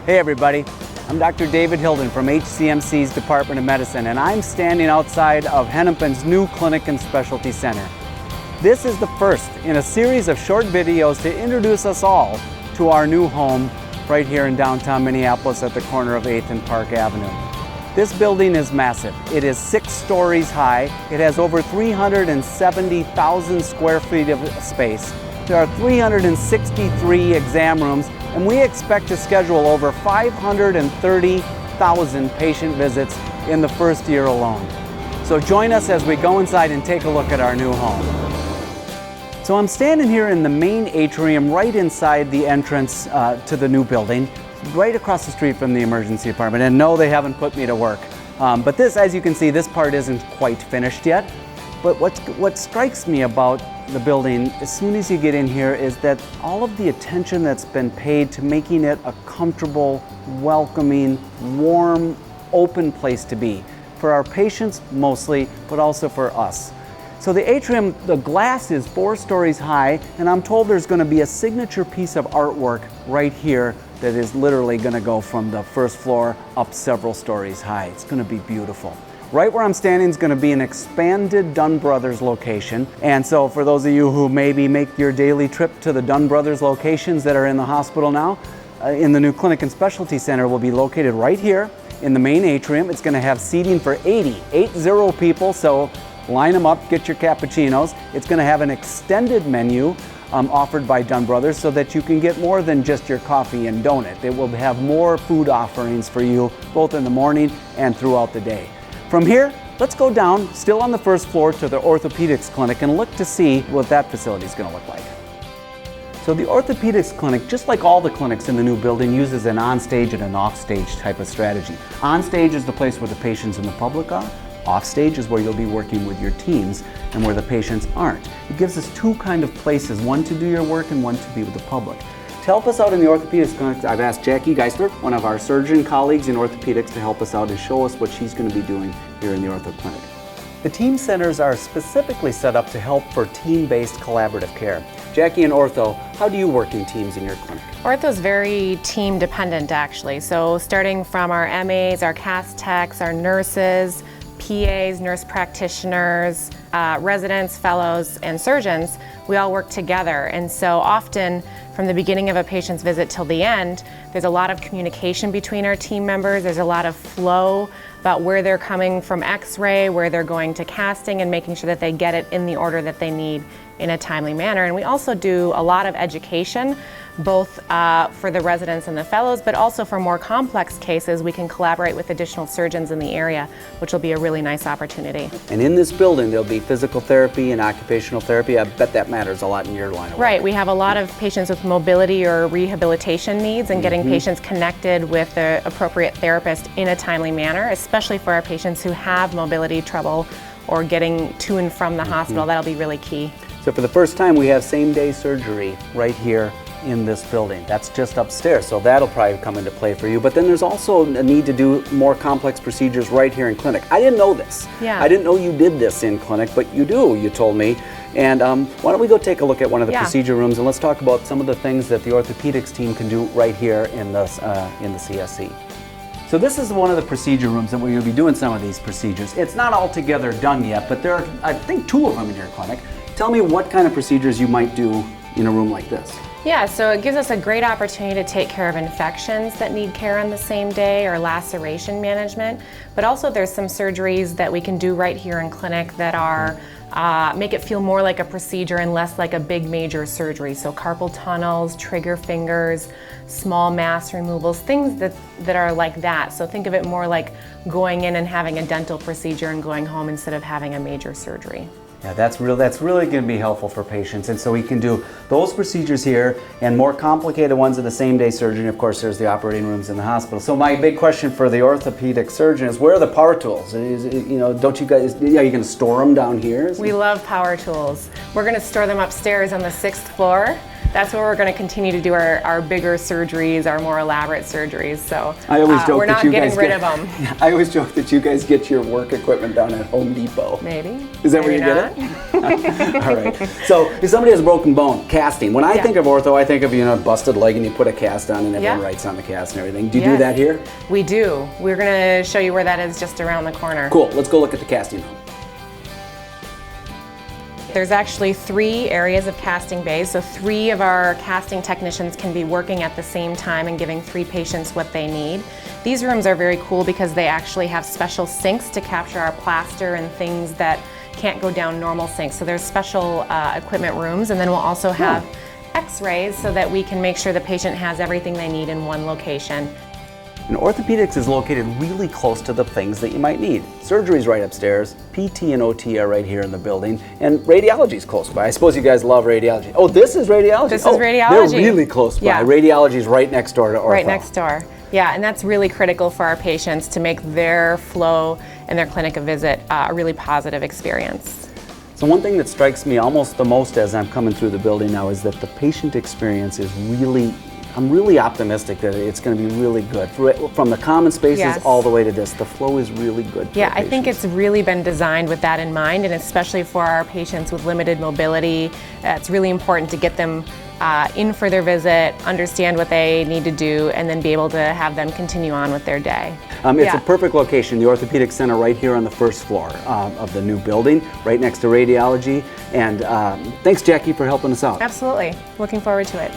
Hey everybody, I'm Dr. David Hilden from HCMC's Department of Medicine, and I'm standing outside of Hennepin's new Clinic and Specialty Center. This is the first in a series of short videos to introduce us all to our new home right here in downtown Minneapolis at the corner of 8th and Park Avenue. This building is massive. It is 6 stories high. It has over 370,000 square feet of space. There are 363 exam rooms, and we expect to schedule over 530,000 patient visits in the first year alone. So join us as we go inside and take a look at our new home. So I'm standing here in the main atrium right inside the entrance to the new building, right across the street from the emergency department. And no, they haven't put me to work. But this, as you can see, this part isn't quite finished yet. But what strikes me about the building as soon as you get in here is that all of the attention that's been paid to making it a comfortable, welcoming, warm, open place to be for our patients mostly, but also for us. So the atrium, the glass is 4 stories high, and I'm told there's going to be a signature piece of artwork right here that is literally going to go from the first floor up several stories high. It's going to be beautiful. Right where I'm standing is going to be an expanded Dunn Brothers location. And so for those of you who maybe make your daily trip to the Dunn Brothers locations that are in the hospital now, in the new Clinic and Specialty Center will be located right here in the main atrium. It's going to have seating for 80 people, so line them up, get your cappuccinos. It's going to have an extended menu offered by Dunn Brothers so that you can get more than just your coffee and donut. It will have more food offerings for you both in the morning and throughout the day. From here, let's go down, still on the first floor, to the Orthopedics Clinic and look to see what that facility is going to look like. So the Orthopedics Clinic, just like all the clinics in the new building, uses an on-stage and an off-stage type of strategy. On-stage is the place where the patients and the public are. Off-stage is where you'll be working with your teams and where the patients aren't. It gives us 2 kind of places, one to do your work and one to be with the public. To help us out in the Orthopedics Clinic, I've asked Jackie Geissler, one of our surgeon colleagues in orthopedics, to help us out and show us what she's going to be doing here in the Ortho Clinic. The team centers are specifically set up to help for team-based collaborative care. Jackie and Ortho, how do you work in teams in your clinic? Ortho's very team dependent actually. So starting from our MAs, our cast techs, our nurses, PAs, nurse practitioners, residents, fellows, and surgeons, we all work together. And so often from the beginning of a patient's visit till the end, there's a lot of communication between our team members. There's a lot of flow about where they're coming from x-ray, where they're going to casting, and making sure that they get it in the order that they need in a timely manner. And we also do a lot of education, both for the residents and the fellows, but also for more complex cases, we can collaborate with additional surgeons in the area, which will be a really nice opportunity. And in this building, there'll be physical therapy and occupational therapy. I bet that matters a lot in your line of work. Right, we have a lot of patients with mobility or rehabilitation needs, and getting patients connected with the appropriate therapist in a timely manner, especially for our patients who have mobility trouble or getting to and from the hospital. That'll be really key. So for the first time, we have same-day surgery right here in this building. That's just upstairs, so that'll probably come into play for you. But then there's also a need to do more complex procedures right here in clinic. I didn't know this. Yeah. I didn't know you did this in clinic, but you do, you told me. And why don't we go take a look at one of the procedure rooms and let's talk about some of the things that the orthopedics team can do right here in the CSC. So this is one of the procedure rooms that we're going to be doing some of these procedures. It's not altogether done yet, but there are, I think, 2 of them in your clinic. Tell me what kind of procedures you might do in a room like this. Yeah, so it gives us a great opportunity to take care of infections that need care on the same day, or laceration management, but also there's some surgeries that we can do right here in clinic that are make it feel more like a procedure and less like a big major surgery. So carpal tunnels, trigger fingers, small mass removals, things that are like that. So think of it more like going in and having a dental procedure and going home instead of having a major surgery. Yeah, that's really going to be helpful for patients, and so we can do those procedures here and more complicated ones in the same-day surgery. Of course, there's the operating rooms in the hospital. So my big question for the orthopedic surgeon is, where are the power tools? Don't you guys? Are you going to store them down here? We love power tools. We're going to store them upstairs on the 6th floor. that's where we're going to continue to do our bigger surgeries, our more elaborate surgeries. So I always joke we're that not you getting guys rid of them. I always joke that you guys get your work equipment down at Home Depot. Maybe. Is that where you get it? All right. So if somebody has a broken bone, casting. When I think of ortho, I think of a busted leg and you put a cast on and everyone writes on the cast and everything. Do you do that here? We do. We're going to show you where that is just around the corner. Cool. Let's go look at the casting room. There's actually 3 areas of casting bays, so 3 of our casting technicians can be working at the same time and giving 3 patients what they need. These rooms are very cool because they actually have special sinks to capture our plaster and things that can't go down normal sinks. So there's special equipment rooms, and then we'll also have x-rays so that we can make sure the patient has everything they need in one location. And orthopedics is located really close to the things that you might need. Surgery's right upstairs, PT and OT are right here in the building, and radiology's close by. I suppose you guys love radiology. Oh, this is radiology? This is radiology. They're really close by. Yeah. Radiology's right next door to ortho. Right next door. Yeah, and that's really critical for our patients to make their flow and their clinic visit a really positive experience. So one thing that strikes me almost the most as I'm coming through the building now is that the patient experience is I'm really optimistic that it's going to be really good. From the common spaces all the way to this, the flow is really good. Yeah, I think it's really been designed with that in mind, and especially for our patients with limited mobility, it's really important to get them in for their visit, understand what they need to do, and then be able to have them continue on with their day. It's a perfect location, the Orthopedic Center right here on the first floor of the new building, right next to radiology. And thanks, Jackie, for helping us out. Absolutely. Looking forward to it.